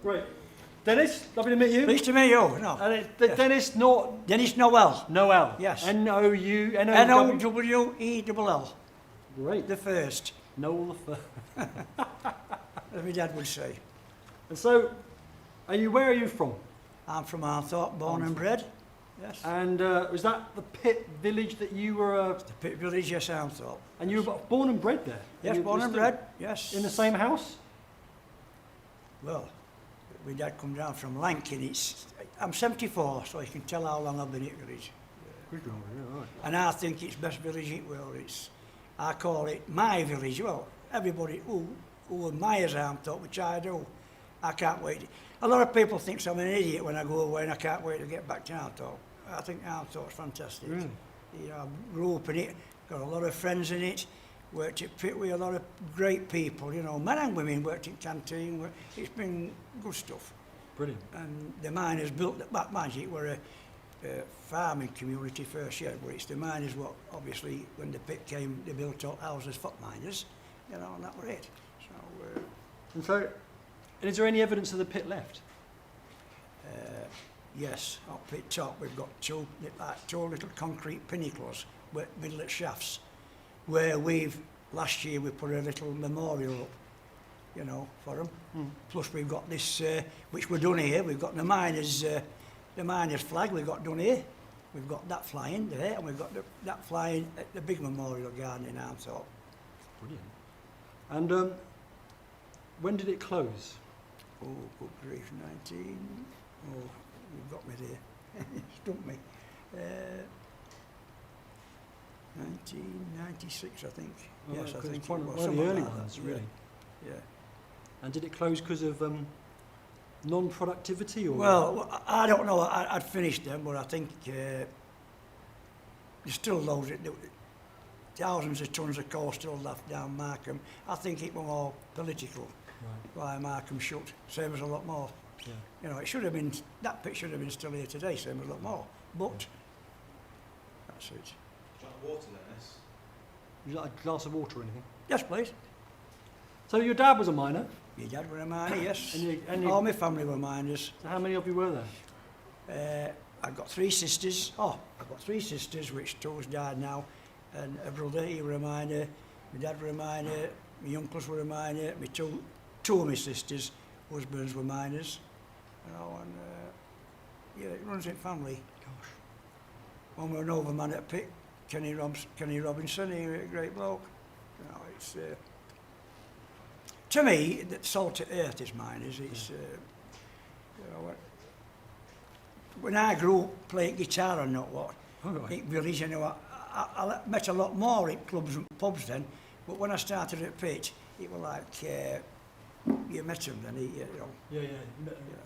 Great. Dennis, lovely to meet you. Pleased to meet you. No. And it's Yes. Dennis Nowell. Nowell. Yes. N-O-U... N-O-W-E-L-L. Great. The first, Nowell the first. as my dad would say. And so, where are you from? I'm from Arthorpe, born and bred. Yes. And was that the pit village that you were... The pit village, yes, Arthorpe. And you were born and bred there? Yes, born and bred, yes. In the same house? Well, my dad come down from Lankin. I'm 74, so you can tell how long I've been at village. Good one, yeah, right. And I think it's best village in the world. I call it my village. Well, everybody who admires Armthorpe, which I do, I can't wait. A lot of people think I'm an idiot when I go away and I can't wait to get back to Armthorpe. I think Armthorpe's fantastic. Really? You know, I grew up in it, got a lot of friends in it, worked at pit with a lot of great people, you know, men and women, worked in canteen. It's been good stuff. Brilliant. And the miners built it back, mind you, it were a farming community first, yeah, but it's the miners what, obviously, when the pit came, they built all houses for miners, you know, and that was it. And is there any evidence of the pit left? Yes, up pit top we've got two little concrete pinnacles, middle of shafts, where last year we put a little memorial up, you know, for them. Plus we've got this, which we're done here, we've got the miners' flag we've got done here. We've got that flying there, and we've got that flying at the big memorial garden in Armthorpe. Brilliant. And when did it close? Oh, good grief, 19... Oh, you've got me there. Stumped me. 1996, I think. Oh, yes, I think one it was. of the early like ones, that, really. Yeah. And did it close because of non-productivity? Or? Well, I don't know. I'd finished them, but I think there's still loads. Thousands of tons of coal still left down Markham. I think it was all political. Right. Why Markham shut, same as a lot more. Yeah. You know, it should have been, that pit should have been still here today, same as a lot more. But, that's it. Do you like water, Dennis? Would you like a glass of water or anything? Yes, please. So your dad was a miner? My dad was a miner, yes. And All my family were miners. So how many of you were there? I've got three sisters. I've got three sisters, which two's died now. And a brother, he was a miner. My dad was a miner. My uncles were a miner. My two of my sisters' husbands were miners. You know, and yeah, it runs in family. Gosh. One was an overman at pit, Kenny Robinson, he was a great bloke. You know, it's to me, the salt of earth is miners. It's you know, when I grew up playing guitar and not what, in village, you know, I met a lot more in clubs and pubs then, but when I started at pit, it was like, you met them then, you know. Yeah, you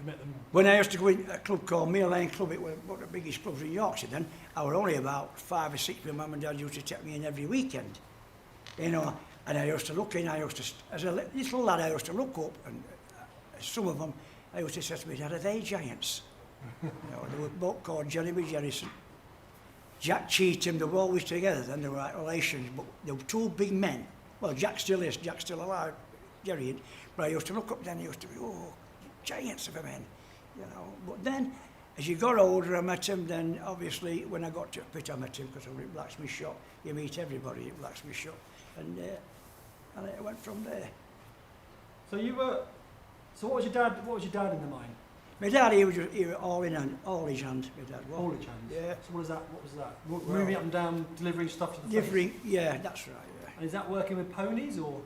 met them. When I used to go in a club called Mill Lane Club, it was one of the biggest clubs in Yorkshire then, I was only about 5 or 6, my mum and dad used to take me in every weekend, you know, and I used to look in, as a little lad, I used to look up, and some of them, I used to say to me, Dad, are they giants? You know, there was a bloke called Jeremy Jerrison, Jack Cheetham, they were always together then, they were like relations, but they were two big men. Well, Jack still is, Jack's still alive, Jerry, but I used to look up then, I used to be, oh, giants of a men, you know. But then, as you got older, I met him, then obviously when I got to pit, I met him because I was in blacksmith shop. You meet everybody in blacksmith shop, and it went from there. So what was your dad in the mine? My dad, he was all his hand, my dad was. All his hands? Yeah. So what was that? Moving up and down, delivering stuff to the place? Yeah, that's right, yeah. And is that working with ponies or?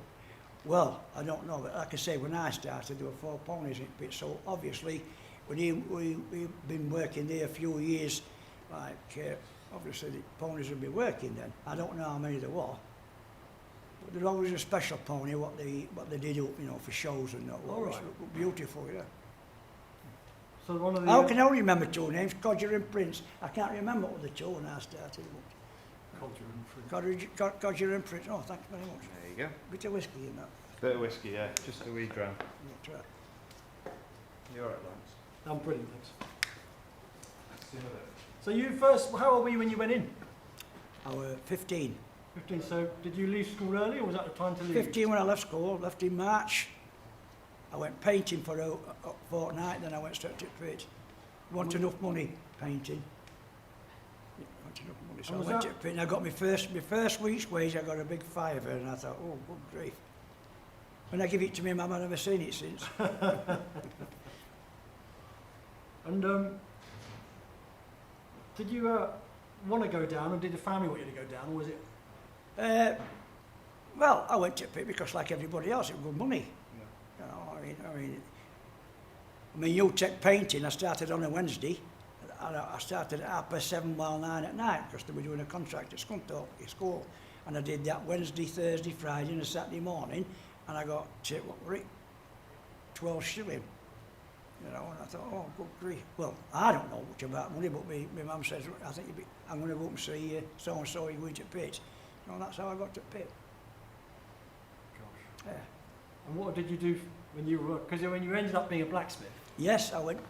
Well, I don't know, but like I say, when I started, there were 4 ponies in pit, so obviously, when we've been working there a few years, like, obviously the ponies would be working then. I don't know how many there were, but there always a special pony, what they did up, you know, for shows and that. All right. Beautiful, yeah. So one of the... I can only remember 2 names, Codger and Prince. I can't remember what the 2 when I started. Codger and Prince. Oh, thanks very much. There you go. Bit of whiskey in that. Bit of whiskey, yeah. Just a wee dram. That's right. You're all right, Lawrence. I'm brilliant, thanks. Let's see what So how old were you when you went in? I was 15. 15, so did you leave school early or was that the time to leave? 15 when I left school, left in March. I went painting for a fortnight, then I went straight to pit. Want enough money painting. Want enough money, so And I was went to that- pit and I got my first week's wage. I got a big fiver, and I thought, oh, good grief. When I give it to my mum, I've never seen it since. And did you want to go down, or did the family want you to go down, or was it? Well, I went to pit because, like everybody else, it was good money. Yeah. You know, I mean, you take painting. I started on a Wednesday. I started at 7:30 while 9 at night because they were doing a contract at school, and I did that Wednesday, Thursday, Friday, and a Saturday morning, and I got 12 shilling. You know, and I thought, oh, good grief. Well, I don't know much about money, but my mum says, I think I'm going to go up and see so and so. You going to pit? No, that's how I got to pit. Gosh. Yeah. And what did you do when you were? Because when you ended up being a blacksmith. Yes, I went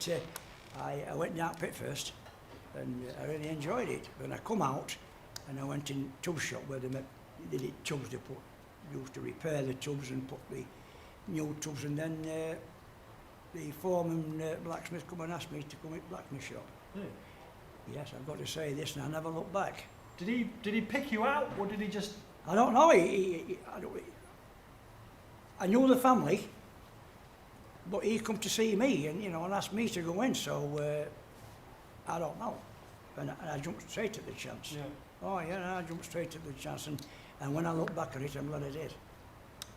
down pit first, and I really enjoyed it. Then I come out, and I went in tub shop where they did it tubs. They used to repair the tubs and put the new tubs, and then the foreman blacksmith come and asked me to come in blacksmith shop. Yeah. Yes, I've got to say this, and I never looked back. Did he pick you out, or did he just? I don't know. I knew the family, but he come to see me, and and asked me to go in. So I don't know, and I jumped straight at the chance. Yeah. Oh yeah, I jumped straight at the chance, and when I look back at it, I'm glad I did.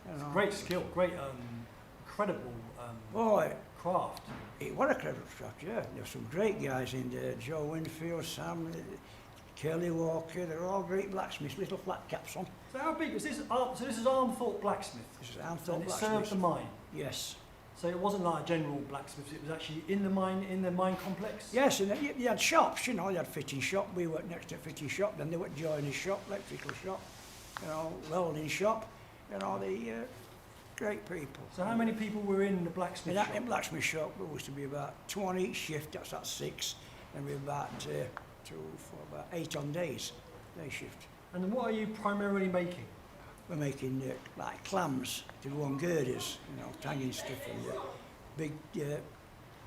You know. Great skill, great, incredible Oh, craft. what a clever craft, yeah. There's some great guys in there. Joe Winfield, Sam, Kelly Walker. They're all great blacksmiths. Little flat caps on. So how big was this? So this is Armthorpe Blacksmith. This is And Anthony it served Blacksmith. the mine. Yes. So it wasn't like a general blacksmith. It was actually in the mine complex. Yes, and you had shops, you had fitting shop. We worked next to a fitting shop. Then they were joiner's shop, electrical shop, welding shop. The great people. So how many people were in the blacksmith shop? In blacksmith shop, there used to be about 2 on each shift. That's at 6, and we about 2, 4, about 8 on days, day shift. And what are you primarily making? We're making like clams to go on girders, tanging stuff, and big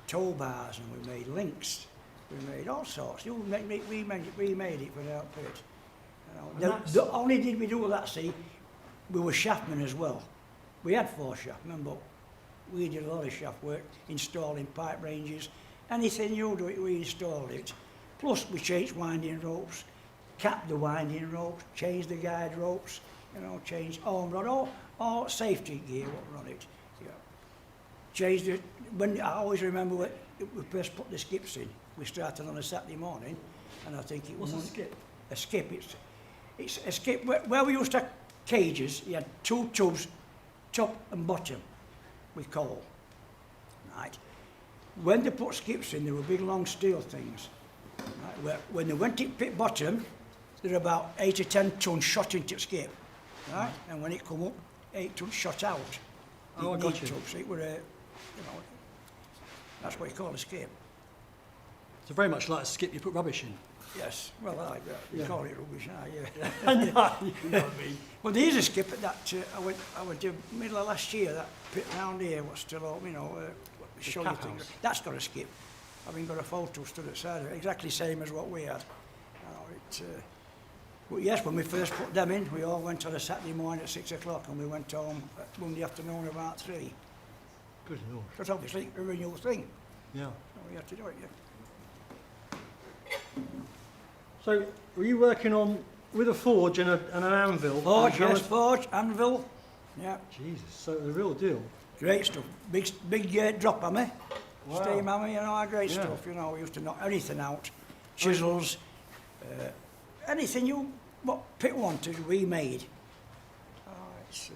tow bars, and we made links. We made all sorts. We made it for the outfit. Not only did we do that, see, we were shaftmen as well. We had 4 shaftmen, but we did a lot of shaft work, installing pipe ranges. Anything you do it, we installed it. Plus, we changed winding ropes, capped the winding ropes, changed the guide ropes, changed arm rod, all safety gear what were on it. Yeah. Changed it. I always remember when we first put the skips in. We started on a Saturday morning, and I think it was What's a skip? a skip. It's a skip where we used to have cages. You had 2 tubs, top and bottom, with coal. Right. When they put skips in, they were big long steel things. Right. When they went to pit bottom, there were about 8 or 10 tons shot into the skip. Right. And when it come up, 8 tons shot out. Oh, I got you. Tubs. It were that's what you call a skip. So very much like a skip you put rubbish in. Yes, well, I like that. You Yeah. call it rubbish now, yeah. I know, you know what I mean. Well, there is a skip at that. I went to middle of last year. That pit round here, what's still open, show you cat things. house. That's got a skip. I've even got a photo stood outside of it, exactly same as what we had. But yes, when we first put them in, we all went on a Saturday morning at 6 o'clock, and we went home Monday afternoon about 3. Good lord. Because obviously it was a new thing. Yeah. So we had to do it. Yeah. So were you working with a forge and an anvil? Forge, And how yes, was- forge, anvil. Yeah. Jesus, so the real deal. Great stuff. Big drop hammer, Wow. steam hammer, great Yeah. stuff. We used to knock anything out. Chisels, anything what pit wanted, we made. It's,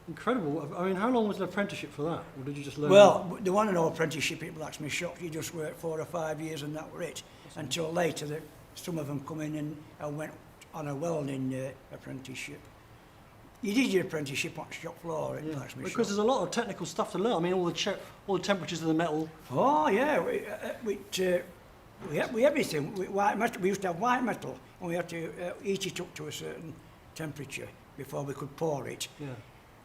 Incredible. I mean, how long was the apprenticeship for that? Or did you just learn? well, there wasn't no apprenticeship in blacksmith shops. You just worked 4 or 5 years, and that were it. Until later, some of them come in and went on a welding apprenticeship. You did your apprenticeship on the shop floor at blacksmith Because shop. there's a lot of technical stuff to learn. I mean, all the temperatures of the metal. Oh yeah, we had everything. White metal. We used to have white metal, and we had to heat it up to a certain temperature before we could pour it. Yeah.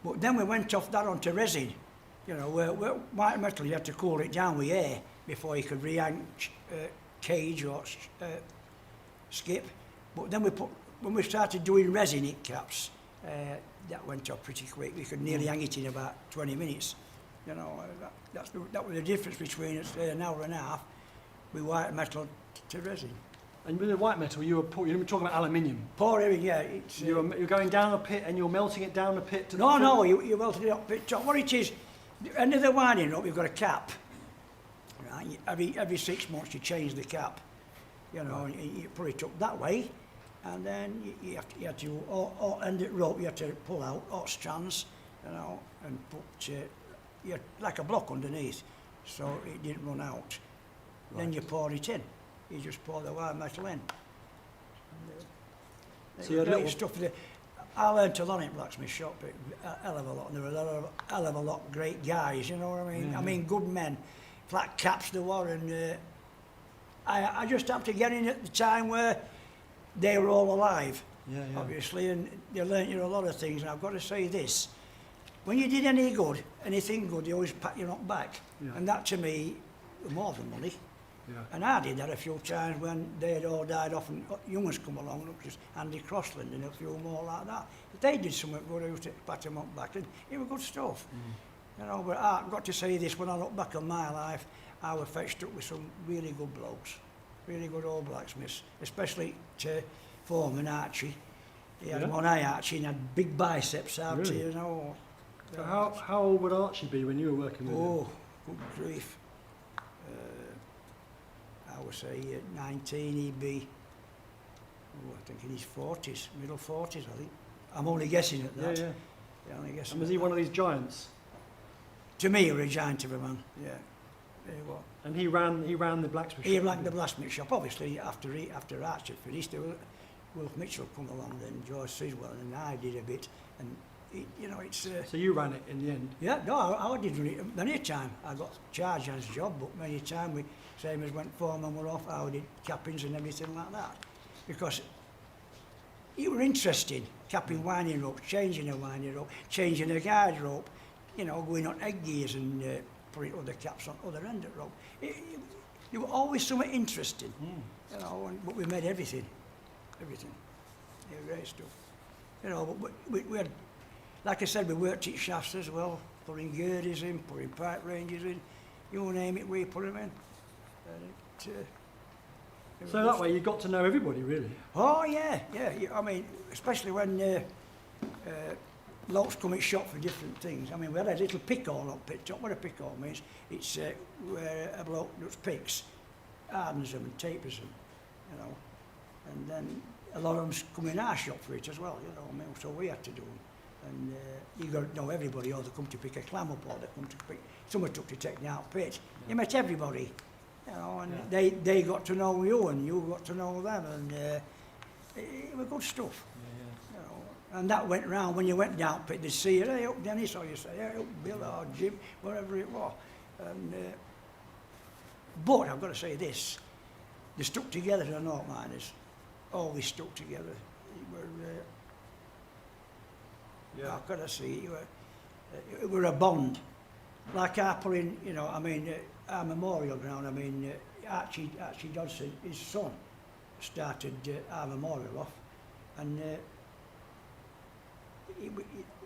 But then we went off that onto resin, You know, white metal, you had to cool it down with air before you could re-hang cage or skip. But then when we started doing resin it caps, that went off pretty quick. We could nearly hang it in about 20 minutes. You know, that was the difference between an hour and a half with white metal to resin. And with the white metal, you were talking about aluminium. Pouring, yeah. It's, You're going down a pit and you're melting it down the pit to No, you melted it up pit top. What it is, the end of the winding rope, you've got a cap. Right? Every 6 months you change the cap. You know, and you put it up that way, and then you have to all end of rope, you have to pull out all strands, you know, and put like a block underneath, so it didn't run out. Right. Then you pour it in. You just pour the white metal in. So you had great stuff. I learned a lot in blacksmith shop, a hell of a lot, and there were a hell of a lot of great guys, you know what I mean? Mm-hmm. I mean, good men, flat caps there were, and I just happened to get in at the time where they were all alive, obviously, and they learnt you a lot of things, and I've got to say this, when you did anything good, they always pat you on back, and that to me, was more than money. Yeah. And I did that a few times when they had all died off and young ones come along, just Andy Crossland and a few more like that. But they did something good, I used to pat them up back, and it was good stuff. You know, but I've got to say this, when I look back on my life, I was fetched up with some really good blokes, really good old blacksmiths, especially Foreman Archie. He had one eye Archie and had big biceps out really? You know. So how old would Archie be when you were working with him? Oh, good grief. I would say 19, he'd be, I think in his 40s, middle 40s, I think. I'm only guessing at that. Yeah, only guessing. And was he one of these giants? To me, he was a giant of a man, yeah. He was. And he ran the blacksmith shop? He ran the blacksmith shop. Obviously, after Archie finished, there was Wilf Mitchell come along then, George Siswell, and I did a bit. And, you know, it's... So you ran it in the end? Yeah, no, I did run it. Many a time I got charged as a job, but many a time we, same as when foremen were off, I did cappings and everything like that. Because it was interesting, capping winding ropes, changing a winding rope, changing a guide rope, you know, going on egg gears and putting other caps on other end of rope. It was always something interesting, you know, but we made everything. It was great stuff. You know, but we had, like I said, we worked at shafts as well, putting girders in, putting pipe ranges in, you name it, we put them in. So that way you got to know everybody, really? Oh, yeah. I mean, especially when blokes come in shop for different things. I mean, we had a little pick hole up pit top. What a pick hole means, it's where a bloke does picks, hardens them and tapers them, you know. And then a lot of them come in our shop for it as well, you know. I mean, so we had to do them. And you got to know everybody, or they come to pick a clam up, or they come to pick, someone took to take the out pit. Yeah. You met everybody, you know, and they got to know you, and you got to know them, and it was good stuff. You know, and that went round when you went down pit, they'd see you, hey up Dennis, or you say, hey up Bill or Jim, whatever it was. And, but I've got to say this, they stuck together, the North Miners, always stuck together. I've got to see, it were a bond. Like I put in, you know, I mean, our memorial ground, I mean, Archie Dodson, his son, started our memorial off, and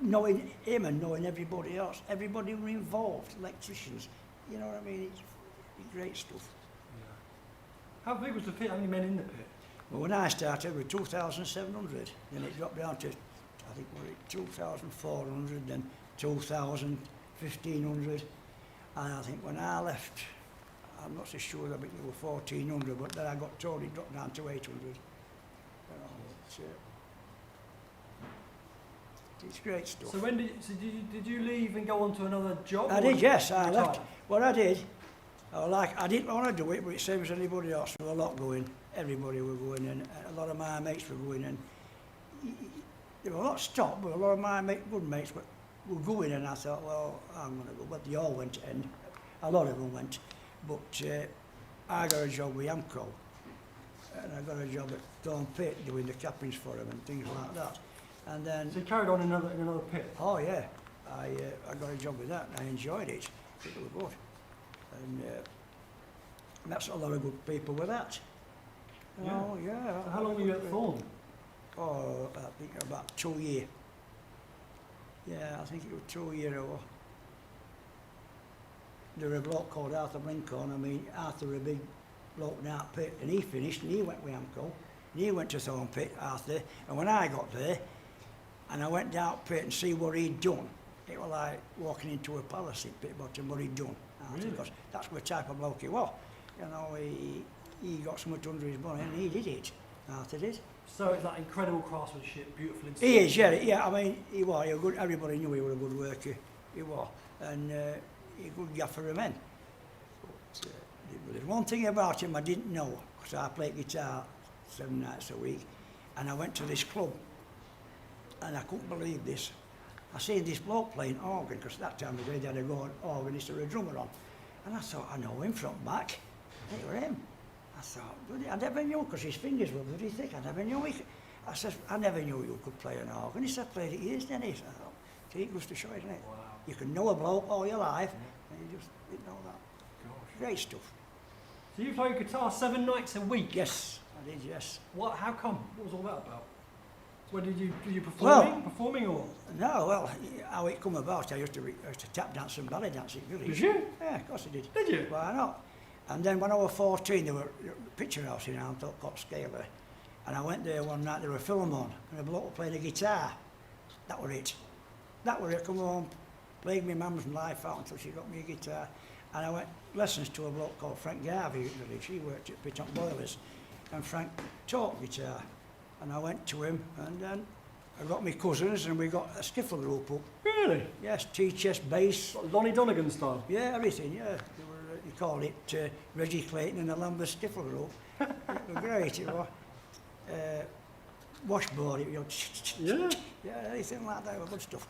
knowing him and knowing everybody else, everybody were involved, electricians, you know what I mean, it's great stuff. How big was the pit? How many men in the pit? Well, when I started, we were 2,700, then it dropped down to, I think we were 2,400, then 2,000, 1,500, and I think when I left, I'm not so sure, I think there were 1,400, but then I got told it dropped down to 800. You know, it's great stuff. So when did you leave and go on to another job? I did, yes, I left. What I did, I didn't want to do it, but it same as anybody else, there was a lot going. Everybody were going, and a lot of my mates were going, and there were a lot stopped, but a lot of my good mates were going, and I thought, well, I'm going to go. But they all went, and a lot of them went. But I got a job with Amco, and I got a job at Thorn Pit doing the cappings for them and things like that. And then... So you carried on in another pit? Oh, yeah. I got a job with that and I enjoyed it. It was good. And that's a lot of good people with that. Yeah. Oh, yeah. So how long were you at Thorn? Oh, I think about 2 years. Yeah, I think it was 2 years ago. There was a bloke called Arthur Lincoln. I mean, Arthur was a big bloke in Art Pit, and he finished, and he went with Amco, and he went to Thorn Pit, Arthur, and when I got there, and I went down Pit and see what he'd done, it was like walking into a palace in Pit Bottom, what he'd done, Arthur, Really? because that's the type of bloke he was. You know, he got so much under his bonnet, and he did it, Arthur did. So it's like incredible craftsmanship, beautiful He is, installation. yeah, I mean, he was good, everybody knew he was a good worker, he was, and he was a good gaffer of men. But there's one thing about him I didn't know, because I played guitar 7 nights a week, and I went to this club, and I couldn't believe this. I seen this bloke playing organ, because at that time they had a good organist or a drummer on, and I thought, I know him from back, it was him. I thought, bloody, I never knew, because his fingers were bloody thick, I never knew he could. I said, I never knew you could play an organ. He said, played it years, Dennis. I thought, see, it goes to show, isn't it? Wow. You can know a bloke all your life, and you just didn't know that. Gosh. Great stuff. So you played guitar 7 nights a week? Yes, I did, yes. What? How come? What was all that about? When did you Well- performing or? No, well, how it come about, I used to tap dance and ballet dance in village. Did you? Yeah, of course I did. Did you? Why not? And then when I was 14, there were a picture house in Armthorpe called Scaler. And I went there one night, there was a film on, and a bloke was playing a guitar. That was it. That was it, come home, played my mum's life out until she got me a guitar. And I went lessons to a bloke called Frank Garvey at the village. He worked at Piton Boilers. And Frank taught guitar. And I went to him, and then I got my cousins, and we got a skiffle group up. Really? Yes, T-chest, bass, Sort of Lonnie Donegan style? yeah, everything, yeah. They called it Reggie Clayton and the Lambeth Skiffle Group. It was great, it was. Washboard, it, you know, Yeah. yeah, anything like that, it was good stuff.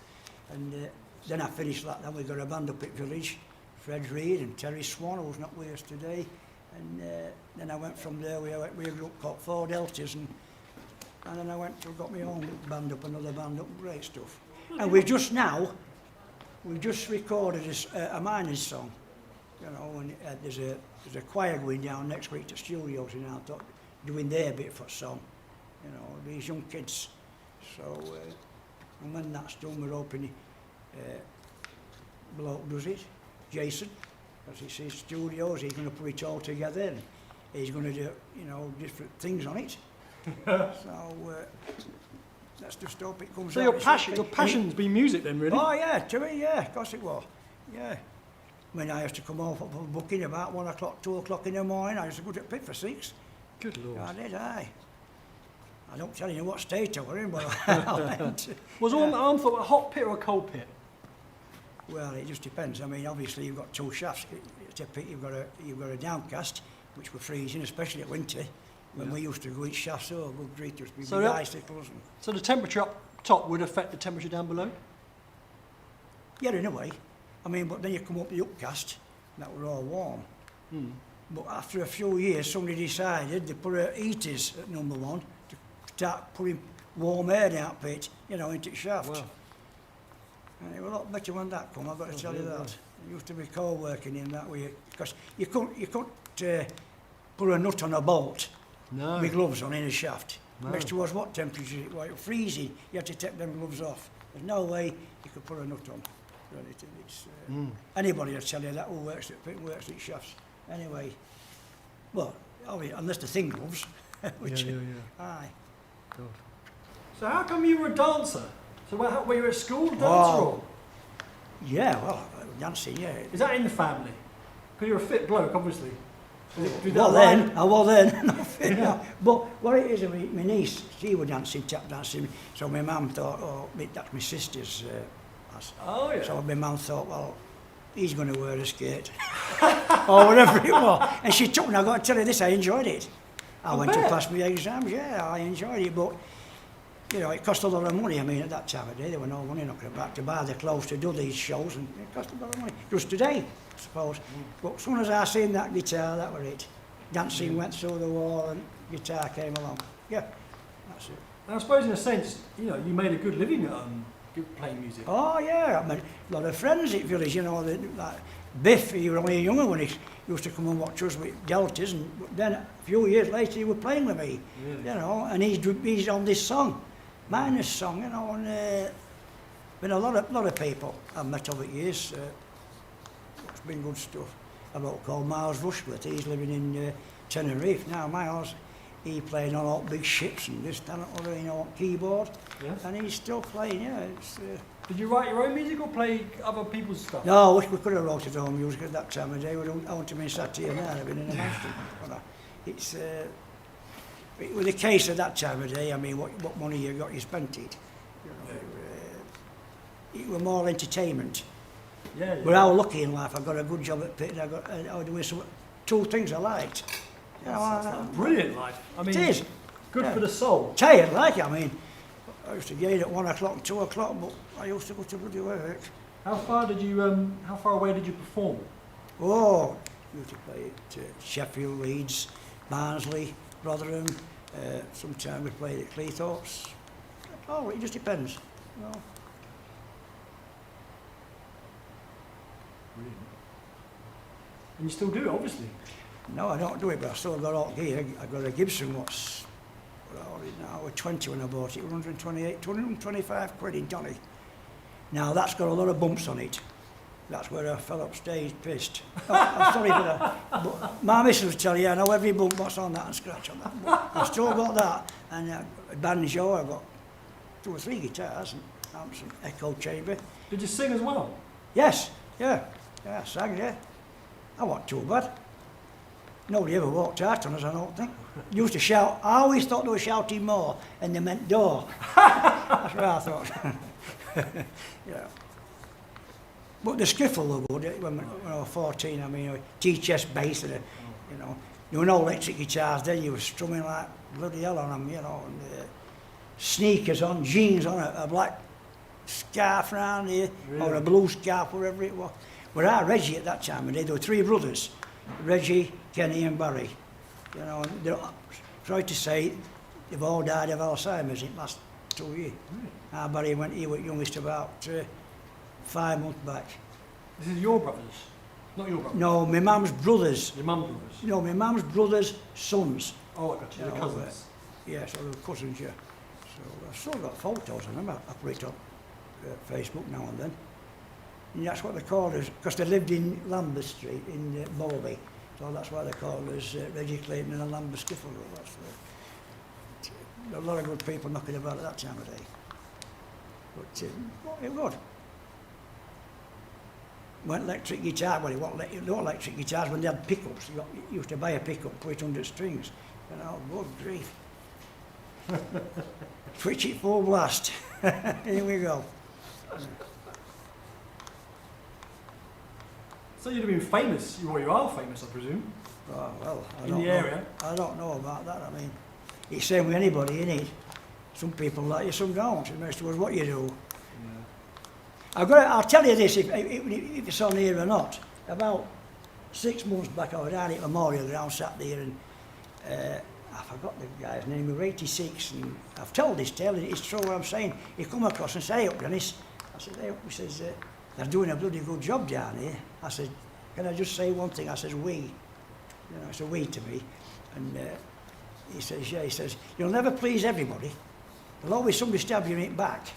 And then I finished that, then we got a band up at Village, Fred Reid and Terry Swan, who's not with us today. And then I went from there, we went with a group called Four Deltas, and then I went to got my own band up, another band up, great stuff. And we just recorded a mining song, you know, and there's a choir going down next week to studios in Artop, doing their bit for song, you know, these young kids. So, and when that's done, we're hoping bloke does it, Jason, because it's his studios, he's going to put it all together, and he's going to do, you know, different things on it. So, let's just hope it comes So out. your It's passion's been music then, really? Oh yeah, to me, yeah, of course it was. Yeah. When I used to come home from booking about 1 o'clock, 2 o'clock in the morning, I used to go to Pit for 6. Good Lord. I did, aye. I don't tell you what state I was in, but I went. Was Armthorpe a hot pit or a cold pit? Well, it just depends. I mean, obviously you've got 2 shafts. It's a pit, you've got a downcast, which were freezing, especially at winter. When we used to go each shaft, so good grief, there used to be So big that- icicles. And, So the temperature up top would affect the temperature down below? yeah, in a way. I mean, but then you come up the upcast, and that were all warm. Hmm. But after a few years, somebody decided they put heaters at number 1 to start putting warm air down pit, you know, into the shaft. Wow. And it was a lot better when that come, I've got to tell you yeah, that. It used to be cold working in that way, because you couldn't put a nut on a bolt No. with gloves on in a shaft. No. Next towards what temperature it was, freezing, you had to take them gloves off. There's no way you could put a nut on. Really, it's, anybody will tell you that who works at shafts. Anyway, well, unless the thin gloves, which, yeah. aye. So how come you were a dancer? So were you at school, dancer Oh. or? Yeah, well, dancing, yeah. Is that in the family? Because you're a fit bloke, obviously. Did that Well line- then, I was then, not fit now. But what it is, my niece, she was dancing, tap dancing, so my mum thought, oh, that's my sister's lass. Oh, yeah. So my mum thought, well, he's going to wear a skirt, or whatever it was. And she took me, I've got to tell you this, I enjoyed it. I went to bet. pass my exams, yeah, I enjoyed it, but, you know, it cost a lot of money. I mean, at that time of day, there were no money knocking about to buy the clothes to do these shows, and it cost a lot of money. Just today, I suppose. But as soon as I seen that guitar, that was it. Dancing went through the wall and guitar came along. Yeah, that's it. And I suppose in a sense, you know, you made a good living playing music? Oh yeah, I mean, a lot of friends at village, you know, like Biff, he was only younger when he used to come and watch us with Deltas, and then a few years later he was playing with me, Really? you know, and he's on this song, Miners song, you know, and been a lot of people I've met over the years. It's been good stuff. A bloke called Miles Rushworth, he's living in Tenerife now. Miles, he played on all big ships and this, that, and other, you know, on keyboard, Yes. and he's still playing, yeah. It's, Did you write your own music or play other people's stuff? no, I wish we could have wrote our own music at that time of day. I wouldn't have been sat here now, I've been in a mansion. It's, it was the case at that time of day, I mean, what money you got, you spent it. You know, it was more entertainment. Yeah, yeah. But I was lucky in life, I got a good job at Pitt, I was doing two things I liked. You know, That's brilliant life. I mean, it is. good Yeah. for the soul. Tired like it, I mean, I used to get in at 1 o'clock and 2 o'clock, but I used to go to bloody work. How far away did you perform? Oh, used to play at Sheffield, Leeds, Barnsley, Rotherham. Sometimes we played at Cleethorpes. Oh, it just depends. You know. Brilliant. And you still do it, obviously. No, I don't do it, but I've still got all gear. I got a Gibson, what are it now? I was 20 when I bought it, 225 quid in Donny. Now that's got a lot of bumps on it. That's where I fell upstage pissed. Oh, I'm sorry for that. But my missus will tell you, I know every bump what's on that and scratch on that. But I've still got that. And a banjo, I've got 2 or 3 guitars and amps and echo chamber. Did you sing as well? Yes, yeah, I sang, yeah. I wasn't too bad. Nobody ever walked out on us, I don't think. Used to shout, I always thought they were shouting more, and they meant door. That's what I thought. Yeah. But the skiffle were good, when I was 14, I mean, T-chest bass, and you know, there were no electric guitars then, you were strumming like bloody hell on them, you know, and sneakers on, jeans on, a black scarf round here, or Really? a blue scarf, whatever it was. Where I Reggie at that time, and there were 3 brothers, Reggie, Kenny and Barry. You know, and sorry to say, they've all died of Alzheimer's in the last 2 years. Really? Barry went, he was youngest about 5 months back. This is your brothers, not your brothers. No, my mum's brothers. Your mum brothers. No, my mum's brothers' sons. Oh, I got you. You The know, cousins. Yeah, so they were cousins, yeah. So I've still got photos of them. I put it on Facebook now and then. And that's what they called us, because they lived in Lambeth Street in Bowlby. So that's why they called us Reggie Clayton and the Lambeth Skiffle. A lot of good people knocking about at that time of day. But it was good. Went electric guitar, well, it wasn't electric guitars when they had pickups. You used to buy a pickup, put it under strings. You know, good grief. Switch it full blast. Here we go. So you'd have been famous. You are famous, I presume. Oh, well, In the area? I don't know about that. I mean, it's same with anybody, innit? Some people like you, some don't. It matters what you do. I'll tell you this, if it's on here or not. About 6 months back, I was down at Memorial Ground, sat there, and I forgot the guy's name. We were 86, and I've told this tale, and it's true what I'm saying. He come across and said, "Hey up, Dennis." I said, "Hey up." He says, "They're doing a bloody good job down here." I said, "Can I just say one thing?" I says, "We." You know, it's a we to me. And he says, "Yeah." He says, "You'll never please everybody. There'll always somebody stab you in it back."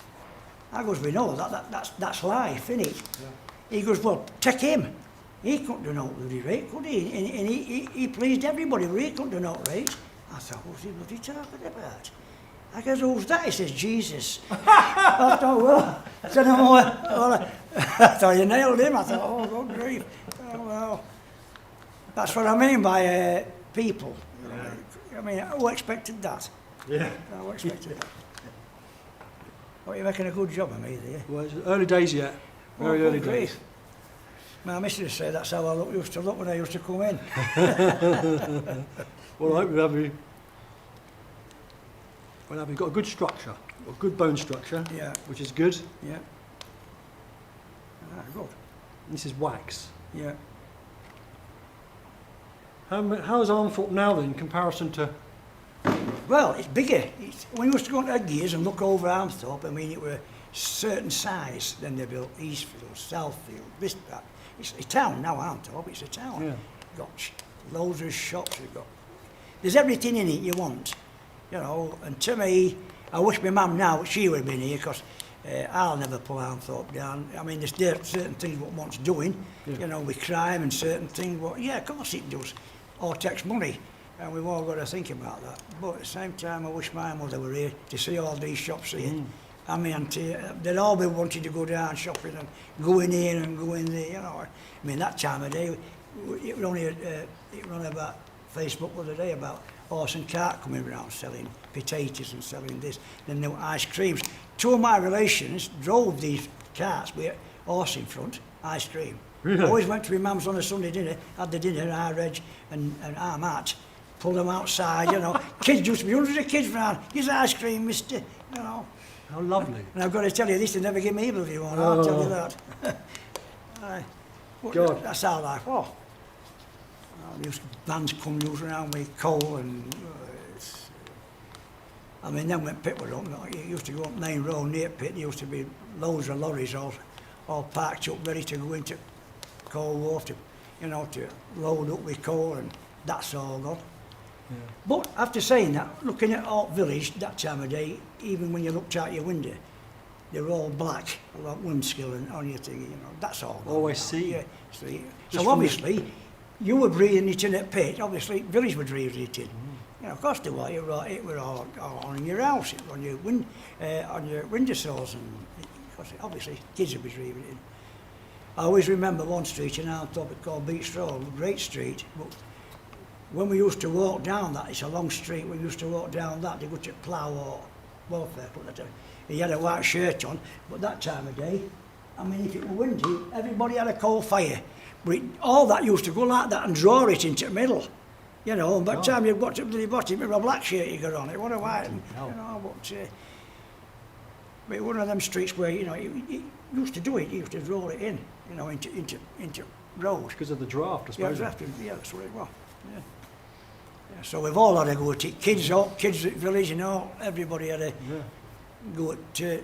I goes, "We know that's life, innit?" Yeah. He goes, "Well, take him. He couldn't do no bloody rate, could he?" And he pleased everybody, but he couldn't do no rate. I thought, what's he bloody talking about? I goes, "Who's that?" He says, "Jesus." I thought, well, I said, "No, well, I thought you nailed him." I thought, "Oh, good grief." Oh, well, that's what I mean by people. Yeah. I mean, who expected that? Yeah. Who expected that? What, you're making a good job of me there. Well, it's early days yet. Very Oh, early good days. grief. My missus said that's how I used to look when I used to come in. Well, I hope we've got a good structure, a good bone structure, Yeah, which is good. yeah. Ah, good. This is wax. Yeah. How is Armthorpe now then in comparison to? Well, it's bigger. When you used to go into gears and look over Armthorpe, I mean, it were certain size, then they built Eastfield, Southfield, this, that. It's a town now, aren't it? It's a town. Yeah. Got loads of shops, there's everything in it you want, you know, and to me, I wish my mum now, she would have been here, because I'll never pull Arnthorpe down. I mean, there's certain things what wants doing, you know, with crime and certain things, but yeah, of course it does, all takes money, and we've all got to think about that. But at the same time, I wish my mother were here to see all these shops here. I mean, they'd all be wanting to go down shopping and go in here and go in there, you know. I mean, that time of day, it was only about Facebook the other day about horse and cart coming around selling potatoes and selling this, then there were ice creams. Two of my relations drove these carts with a horse in front, ice cream. Really? I always went to my mum's on a Sunday dinner, had the dinner, I Reg and our Matt, pulled them outside, you know. Kids used to be hundreds of kids round, here's ice cream, mister, you know. How lovely. And I've got to tell you this, they never give me a bloody one, I'll tell you that. God. That's our life. Oh. Vans come loose around with coal and I mean, then when pit was up, it used to go up Main Road near pit, there used to be loads of lorries all parked up ready to go into coal wharf to, you know, to load up with coal, and that's all gone. Yeah. But after saying that, looking at Alt Village that time of day, even when you looked out your window, they were all black, like windscale and on your thing, you know, that's all gone. Always now. see. Yeah, see. Just So obviously, you were breathing it in at pit, obviously, village were breathing it in. You know, of course they were, it were all on your house, it was on your windowsills, and obviously kids would be breathing it in. I always remember one street in Arnthorpe called Beach Road, a great street, but when we used to walk down that, it's a long street, we used to walk down that to go to Plough or Welfare Club. He had a white shirt on, but that time of day, I mean, if it were windy, everybody had a coal fire. But all that used to go like that and draw it into the middle, you know, and by the time you've got to the bottom, it was a black shirt you got on it, what a white, you know, but one of them streets where, you know, you used to do it, you used to draw it in, you know, into road. Because of the draft, I suppose. Yeah, that's what it was. Yeah. Yeah, so we've all had a go at it. Kids at village, you know, everybody had a go at.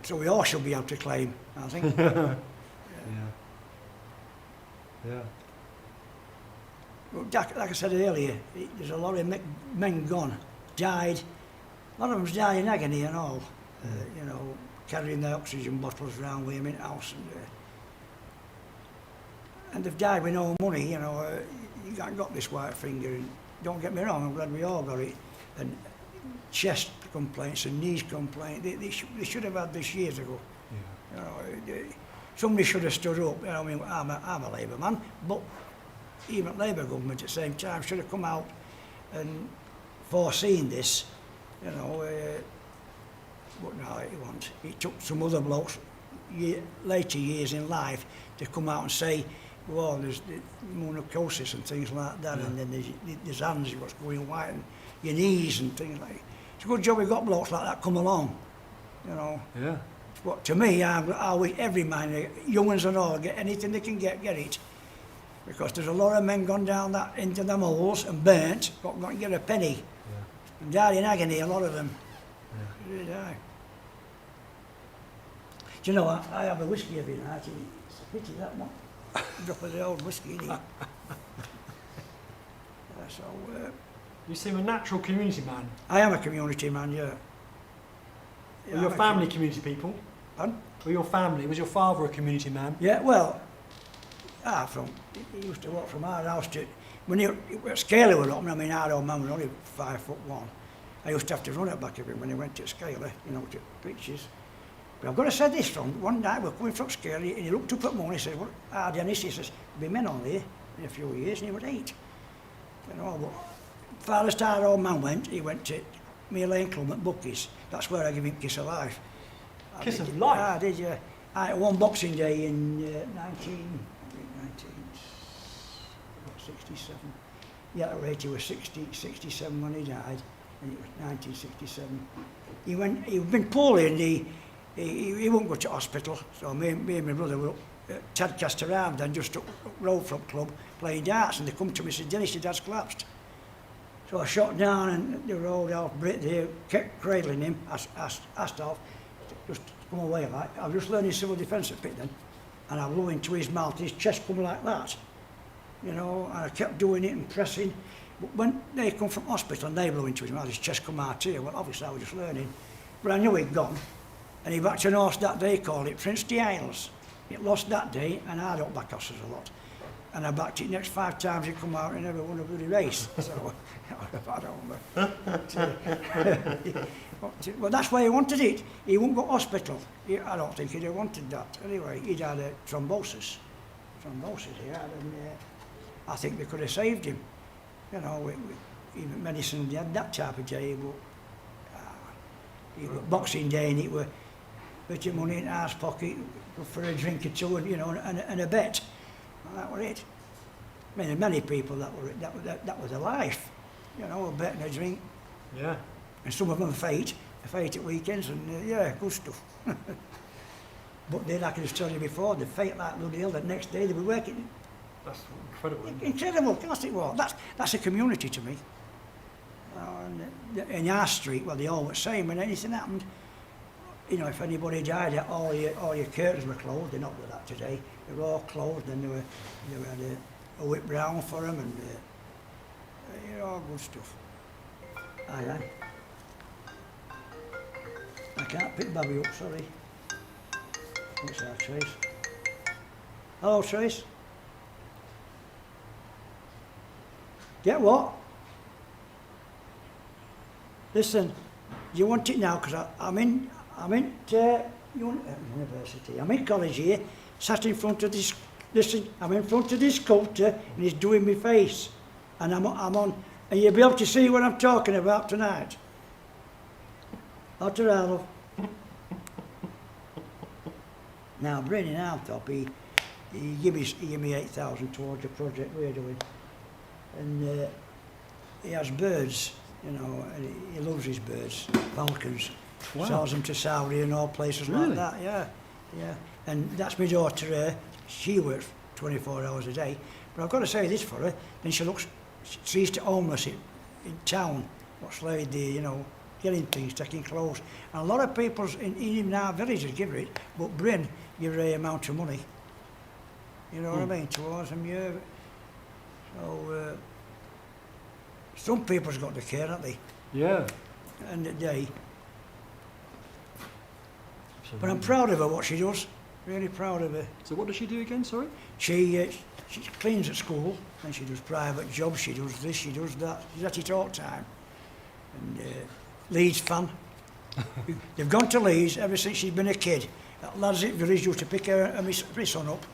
So we all should be able to claim, I think. Yeah. But like I said earlier, there's a lot of men gone, died. A lot of them's died in agony and all. You know, carrying their oxygen bottles around with them in the house, and they've died with no money. You know, you haven't got this white finger. And don't get me wrong, I'm glad we all got it. And chest complaints and knees complaints, they should have had this years ago. Yeah. You know, somebody should have stood up. You know, I mean, I'm a Labour man, but even Labour government at the same time should have come out and foreseen this. You know. But no, it wasn't. It took some other blokes later years in life to come out and say, well, there's monocosis and things like that, and then there's hands what's going white, and your knees and things like that. It's a good job we've got blokes like that come along, you know. Yeah. But to me, I wish every man, young ones and all, get anything they can get it. Because there's a lot of men gone down that into them holes and burnt, got to get a penny. Yeah. And died in agony, a lot of them. Yeah. They die. Do you know, I have a whiskey every night, and it's a pity that one. Drop of the old whiskey in here. So, you seem a natural community man. I am a community man, yeah. Were your family community people? Pardon? Were your family, was your father a community man? Yeah, well, he used to walk from our house to, when Scaler was up, I mean, our old man was only 5'1". I used to have to run it back of him when he went to Scaler, you know, to pictures. But I've got to say this, from one night we're coming from Scaler, and he looked up at me and he said, well, Dennis, he says, there'll be men on there in a few years, and he was 8. You know, but farthest our old man went, he went to Mere Lane Club at Bucky's. That's where I give him Kiss of Life. Kiss of Life? I did, yeah. One Boxing Day in 67. Yeah, at rate he was 67 when he died, and it was 1967. He'd been poorly, and he wouldn't go to hospital, so me and my brother were up at Tadcaster Arm, then just up road from club playing darts, and they come to me and said, Dennis, your dad's collapsed. So I shot down and the road off Brit there, kept cradling him, asked off, just come away like, I was just learning civil defence at pit then, and I blew into his mouth, his chest come like that, you know, and I kept doing it and pressing. But when they come from hospital and they blew into his mouth, his chest come out here, well, obviously I was just learning. But I knew he'd gone, and he backed an horse that day, called it Prince de Isles. It lost that day, and I don't back horses a lot. And I backed it next 5 times he come out and never won a bloody race. So, I don't know. Well, that's why he wanted it. He wouldn't go to hospital. I don't think he'd have wanted that. Anyway, he'd had a thrombosis. He had, and I think they could have saved him. You know, even medicine, they had that type of day, but it was Boxing Day and it were put your money in the arse pocket for a drink or two, and, you know, and a bet. Well, that was it. I mean, many people that was their life. You know, a bet and a drink. Yeah. And some of them fight at weekends, and yeah, good stuff. But then, like I was telling you before, they fight like bloody hell. The next day they were working. That's incredible. Isn't it? Incredible, of course it was. That's a community to me. And in our street, well, they all were the same. When anything happened, you know, if anybody died, all your curtains were closed. They're not like that today. They were all closed, and they had a whip round for them, and you know, good stuff. Aye. I can't pick Bobby up, sorry. What's that, Trace? Hello, Trace. Get what? Listen, you want it now, because I'm in university. I'm in college here, sat in front of this. Listen, I'm in front of this sculptor, and he's doing my face, and I'm on, and you'll be able to see what I'm talking about tonight. After all, now Brennan Armthorpe, he gave me 8,000 towards the project we're doing, and he has birds, you know, and he loves his birds, falcons. Wow. Sells them to Saudi and all places Really? like that. Yeah. And that's my daughter. She works 24 hours a day. But I've got to say this for her. Then she sees the homeless in town, what's laid there, you know, getting things, taking clothes. And a lot of people in our villages give her it, but Bryn give her a amount of money. You know what I mean? Towards them, yeah. So, some people's got to care, haven't they? Yeah. End of the day. Absolutely. But I'm proud of her, what she does. Really proud of her. So what does she do again, sorry? She cleans at school, and she does private jobs, she does this, she does that. She's at it all the time. And Leeds fan. They've gone to Leeds ever since she's been a kid. That lads at village used to pick her and my son up,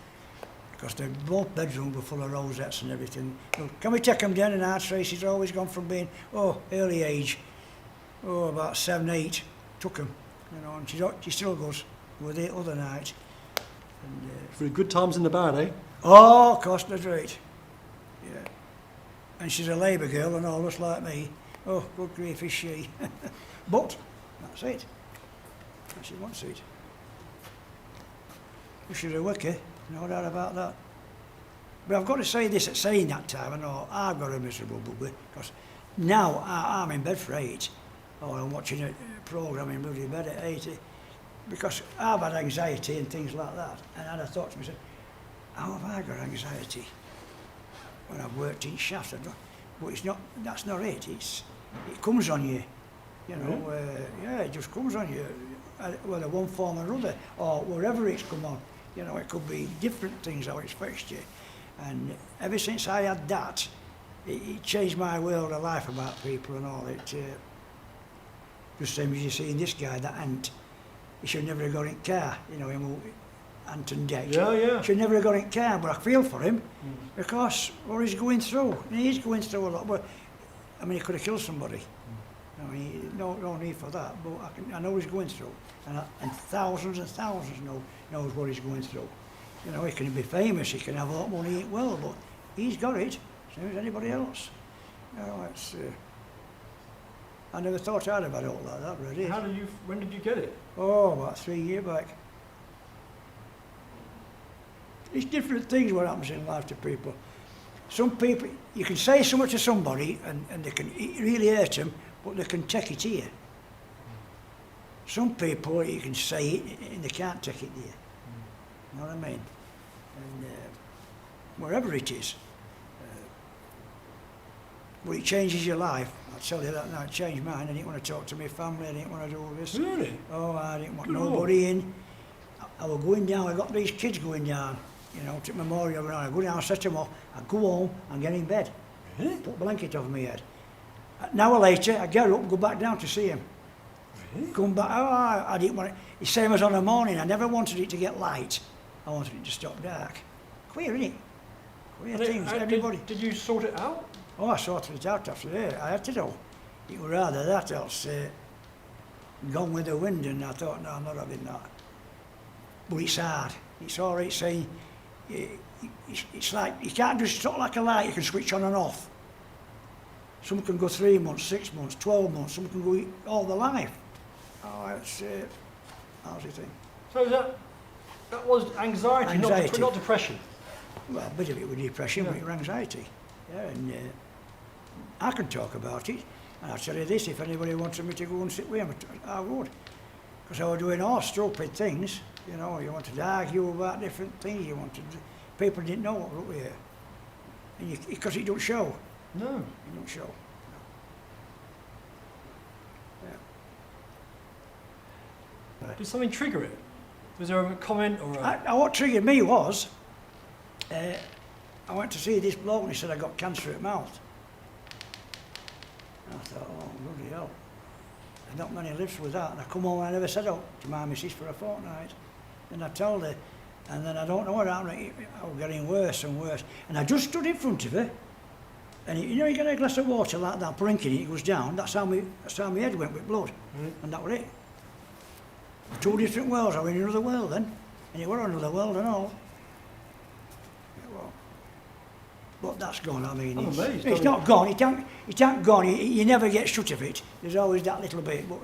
because both bedrooms were full of rosettes and everything. So, can we take them down? And our Tracy's always gone from being, early age, about 7, 8, took them. You know, and she still goes with it other night. And, For the good times and the bad, eh? oh, of course, that's right. Yeah. And she's a Labour girl and all, just like me. Oh, good grief is she. But, that's it. And she wants it. She's a wicker, no doubt about that. But I've got to say this at saying that time, I know I've got a miserable bugger, because now I'm in bed for 8, or I'm watching a programme in bloody bed at 8, because I've had anxiety and things like that. And I thought to myself, how have I got anxiety when I've worked in shafts? But it's not, that's not it. It comes on you, you know. It just comes on you, whether one form or another, or wherever it's come on. You know, it could be different things how it's fixed you. And ever since I had that, it changed my world of life about people and all. It just same as you see in this guy, that ant. He should never have got in car, you know, him, Ant and Deck. Yeah. Should never have got in car, but I feel for him because what he's going through. And he's going through a lot. But I mean, he could have killed somebody. I mean, no need for that. But I know he's going through, and thousands knows what he's going through. You know, he can be famous, he can have a lot of money, well, but he's got it, same as anybody else. You know, it's. I never thought I'd have had all that really. When did you get it? Oh, about 3 years back. It's different things what happens in life to people. Some people, you can say something to somebody and they can really hurt them, but they can take it here. some people, you can say it and they can't take it there. You know what I mean? And wherever it is. But it changes your life. I'll tell you that now. It changed mine. I didn't want to talk to my family. I didn't want to do all this. Really? Oh, I didn't want Good nobody in. I was going down. I got these kids going down. You know, to Memorial around. I go down, set them off. I go home and get in bed. Really? Put a blanket over my head. An hour later, I get up and go back down to see him. Really? Come back. Oh, I didn't want it. The same as on the morning. I never wanted it to get light. I wanted it to stop dark. Queer, isn't it? Queer things. Everybody. Did you sort it out? Oh, I sorted it out after that. I had to do. It was rather that else gone with the wind, and I thought, no, I'm not having that. But it's hard. It's all right saying, it's like, you can't just sort of like a light you can switch on and off. Some can go 3 months, 6 months, 12 months, some can go all their life. Oh, it's, how's it thing? So that was anxiety, Anxiety. Not depression. Well, a bit of it was depression, Yeah. but it was anxiety. Yeah, and I can talk about it. And I'll tell you this, if anybody wanted me to go and sit with him, I would. Because I was doing all stupid things. You know, you wanted to argue about different things. You wanted people didn't know what was up here. And because it don't show. No. It don't show. No. Did something trigger it? Was there a comment or a... What triggered me was, I went to see this bloke and he said I got cancer at mouth. And I thought, oh, bloody hell. There's not many lives with that. And I come home and I never said out to my missus for a fortnight. And I told her, and then I don't know what happened. I was getting worse and worse. And I just stood in front of her. And you know, you get a glass of water like that, drinking it, it goes down. That's how my head went with blood. And that was it. 2 different worlds. I was in another world then. And it was another world and all. But that's gone, I mean. I'm amazed. It's not gone, it ain't gone, you never get shut of it. There's always that little bit, but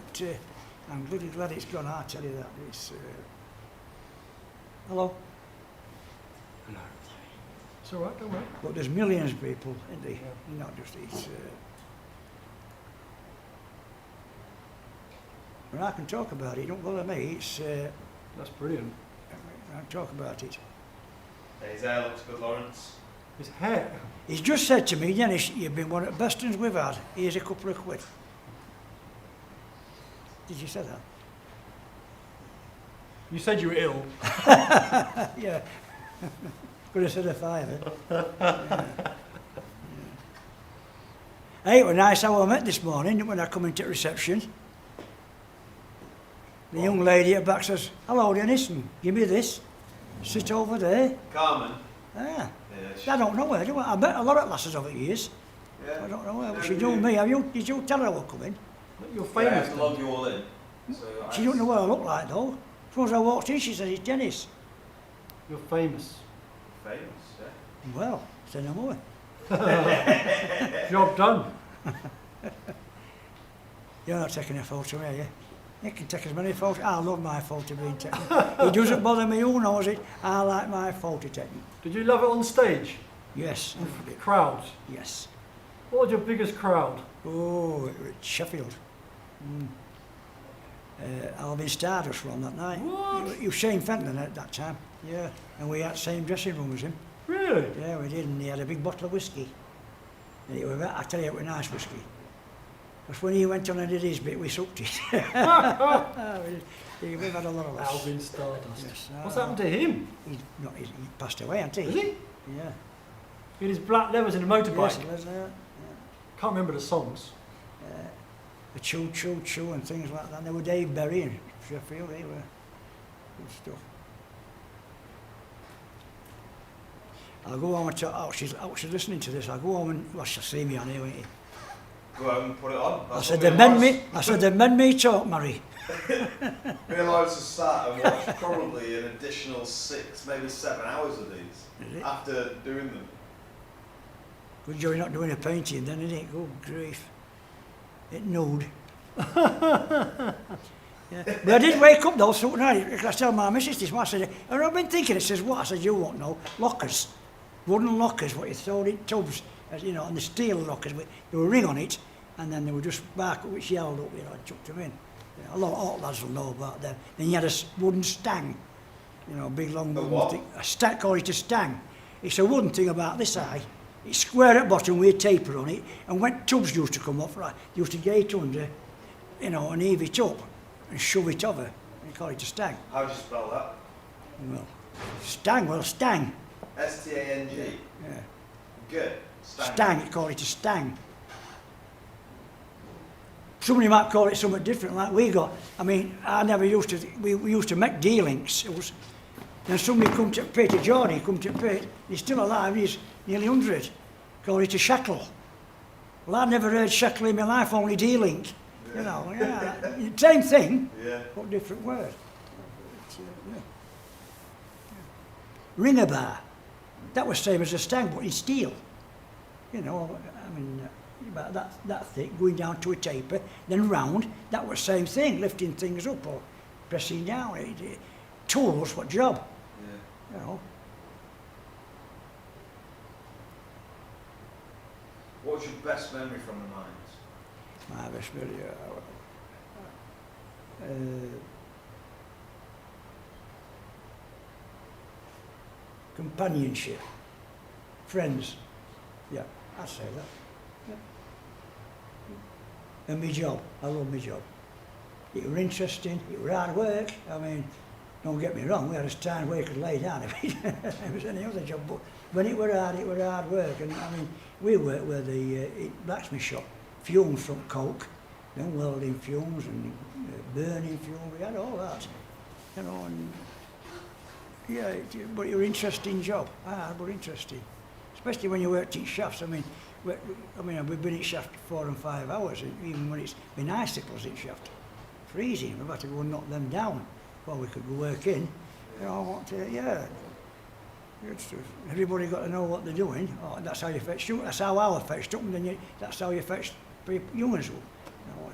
I'm really glad it's gone, I'll tell you that. It's, hello? No. It's all right, don't worry. But there's millions of people, isn't there? Yeah. Not just, it's... But I can talk about it, don't bother me, it's... That's brilliant. I can talk about it. His hair looks good, Laurence. His hair. He's just said to me, Dennis, you've been one of the best ones we've had. Here's a couple of quid. Did you say that? You said you were ill. Yeah. Could have said a fiver. Yeah. Hey, it was nice how I met this morning when I come into reception. The young lady at the back says, hello Dennis, and give me this. Sit over there. Carmen. Ah. Yeah, I don't know her, do I? I met a lot of lasses over the years. yeah. I don't know her, but Never she knew. knew me. Did you tell her I was coming? You're Yeah, I famous. have to log you all in. So She don't know what I look like though. As soon as I walked in, she said, it's Dennis. You're famous. Famous, yeah. Well, say no more. Job done. You're not taking a photo, are you? You can take as many photos. I love my photo being taken. It doesn't bother me who knows it. I like my photo taken. Did you love it on stage? Yes. Crowds. Yes. What was your biggest crowd? Oh, it was Sheffield. Alvin Stardust won that night. What? He was Shane Fenton at that time. Yeah. And we had the same dressing room as him. Really? Yeah, we did. And he had a big bottle of whiskey. And it was, I tell you, it was nice whiskey. Because when he went on and did his bit, we sucked it. We've had a lot of laughs. Alvin Stardust. Yes, What's happened to him? He passed away, hasn't Is he? he? Yeah. In his black levers and a motorbike. Yes, he was there. Can't remember the songs. The Choo Choo Choo and things like that. And they were Dave Berry and Sheffield, they were good stuff. I'll go home and talk. Oh, she's listening to this. I'll go home and, well, she'll see me on here, won't she? Go home and put it on. I said, they mend me talk, Murray. Me and Laurence have sat and watched probably an additional 6, maybe 7 hours of these Is it? after doing them. Good job you're not doing a painting then, isn't it? Good grief. It nude. Yeah. But I did wake up though, so night, because I told my missus this, I said, I've been thinking, it says, what? I said, you won't know. Lockers. Wooden lockers, what you throw in tubs, you know, and the steel lockers, there were a ring on it, and then they were just bark which she held up, you know, and chucked them in. A lot of lads will know about them. Then you had a wooden stang, you know, a big long wooden what? thing. A stang, call it a stang. It's a wooden thing about this high. It's square at bottom with a taper on it, and when tubs used to come off, right, you used to get it under, you know, and heave it up and shove it over. You call it a stang. How do you spell that? Well, stang. S-T-A-N-G. Yeah. Good. Stang, you call it a stang. Somebody might call it something different, like we got. I mean, I never used to, we used to make D-links. It was, then somebody come to Peter Geordie, come to Pete, he's still alive, he's nearly 100. Call it a shackle. Well, I've never heard shackle in my life, only D-link. Yeah. You know, yeah, same thing, Yeah. but different word. Yeah. Ringer bar, that was same as a stang, but in steel. You know, I mean, about that thick, going down to a taper, then round, that was same thing, lifting things up or pressing down. Tools, what job? Yeah. You know. What's your best memory from the mines? My best memory, companionship, friends, yeah, I'd say that. Yeah. And my job, I love my job. It were interesting, it were hard work. I mean, don't get me wrong, we had a time where you could lay down if it was any other job, but when it were hard work. And I mean, we worked with the blacksmith shop, fumes from coke, then welding fumes and burning fumes, we had all that, you know, and yeah, but it was an interesting job, but interesting, especially when you worked in shafts. I mean, we've been in shaft 4 and 5 hours, even when it's been icicles in shaft, freezing, we've had to go and knock them down before we could go work in, you know, yeah. Good stuff. Everybody got to know what they're doing. Oh, that's how you fetch. That's how I fetched up, and then that's how you fetch youngers up. You know,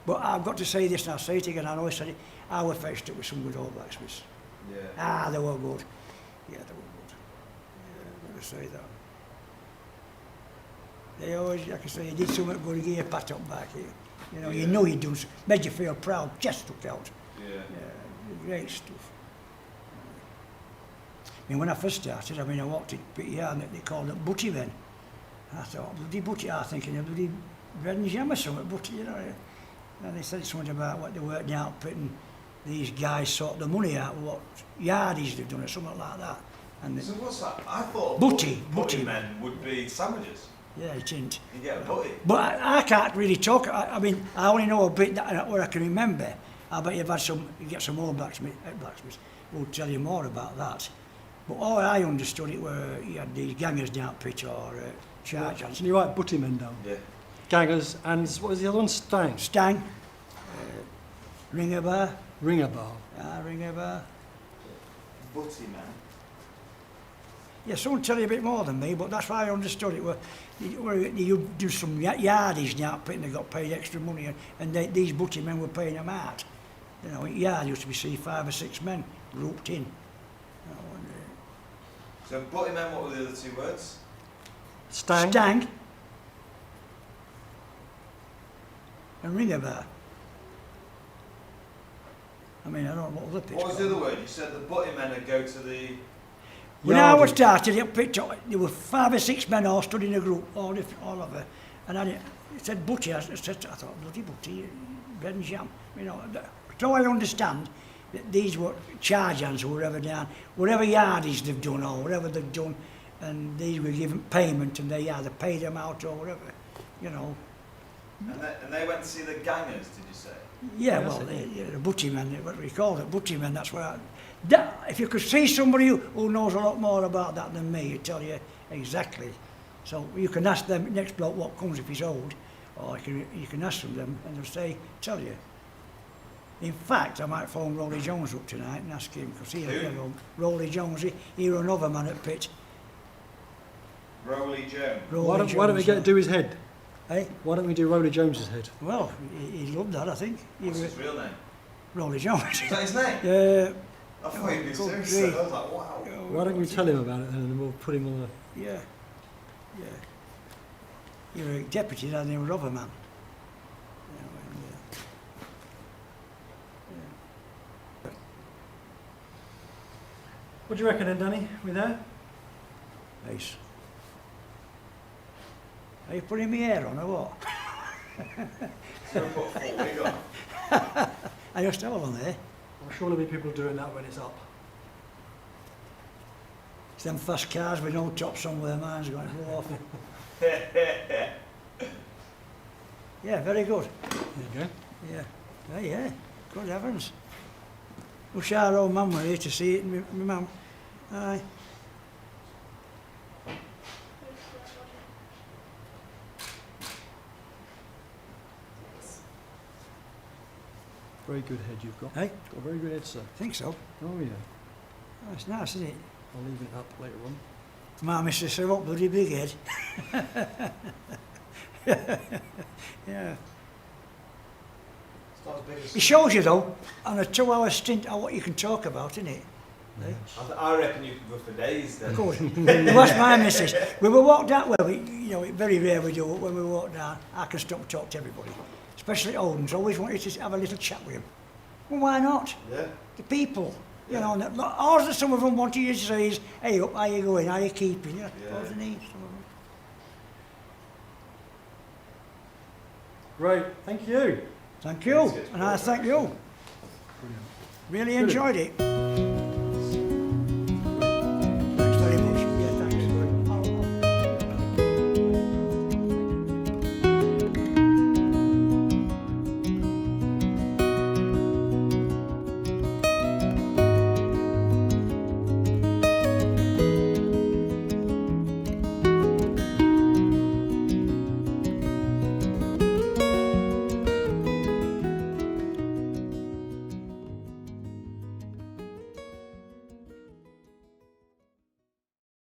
but I've got to say this, and I'll say it again. I know I said it. I was fetched up with some good old blacksmiths. Yeah. They were good. Yeah, they were good. Yeah, I've got to say that. They always, like I say, you did something good, you gave you a pat up back here. You know, you know you'd done something, made you feel proud, chest stuck out. Yeah. Yeah, great stuff. I mean, when I first started, I walked in pretty yard and they called it butty men. I thought, bloody butty, I was thinking of bloody bread and jam or something, butty, you know. And they said something about what they worked out, putting these guys sort the money out, what yardies they've done or something like that. And So what's that? I thought butty men would be sandwiches. yeah, it isn't. You get a butty. But I can't really talk. I mean, I only know a bit that what I can remember. I bet you get some more blacksmiths who'll tell you more about that. But all I understood it were you had these gangers down pit or chargers. Can you write butty men down? Yeah. Gangers and what was the other one? Stang. Stang, ringer bar, Ringer bar. ringer bar. Butty man. Yeah, someone tell you a bit more than me, but that's why I understood it. You do some yardies down pit and they got paid extra money, and these butty men were paying them out. You know, yard used to be 5 or 6 men grouped in. So butty men, what were the other 2 words? Stang. Stang and ringer bar. I mean, I don't know what other pits. What was the other word? You said the butty men would go to the... When I was started, it picked up, there were 5 or 6 men all stood in a group, all of it. And it said butty, I thought, bloody butty, bread and jam. You know, so I understand that these were charge hands or whatever down, whatever yardies they've done or whatever they've done, and these were given payment and they either paid them out or whatever, you know. And they went to see the gangers, did you say? Yeah, well, the butty men, what we call it, butty men, that's where if you could see somebody who knows a lot more about that than me, he'd tell you exactly. So you can ask them, next bloke what comes if he's old, or you can ask them and they'll tell you. In fact, I might phone Rolly Jones up tonight and ask him, because Rolly Jones, he's another man at pit. Rolly Jones. Why don't we do his head? Eh? Why don't we do Rolly Jones's head? Well, he loved that, I think. What's his real name? Rolly Jones. Is that his name? Yeah. I thought he'd be Good serious. grief. I was like, wow. Why don't we tell him about it then and we'll put him on the... Yeah. You were a deputy, and he was other man. You know, What do you reckon then, Danny? We there? Nice. Are you putting my hair on or what? So we put full wig on. I used to have one there. Well, surely be people doing that when it's up. It's them fast cars with no tops on where mine's going to blow off. Yeah, very good. There you go. Yeah. Yeah. Good heavens. Wish our old man were here to see it, my mum. Aye. Very good head you've got. Hey, Got a very good head, sir. think so. Oh yeah. Oh, it's nice, isn't it? I'll leave it up later on. My missus said, "What bloody big head." Yeah. It's not as big as... It shows you though, on a 2-hour stint, how what you can talk about, isn't it? Yes. I reckon you could go for days then. Good. You ask my missus. We will walk down, well, it's very rare we do, when we walk down, I can stop and talk to everybody. Especially Oldens, always wanted to have a little chat with him. Well, why not? Yeah. The people, you know, and all that some of them wanted you to say is, "Hey up, how you going, how you keeping?" You know, Yeah. all they need, some of them. Great, thank you. Thank you, It's and I thank you. Brilliant. Really enjoyed it.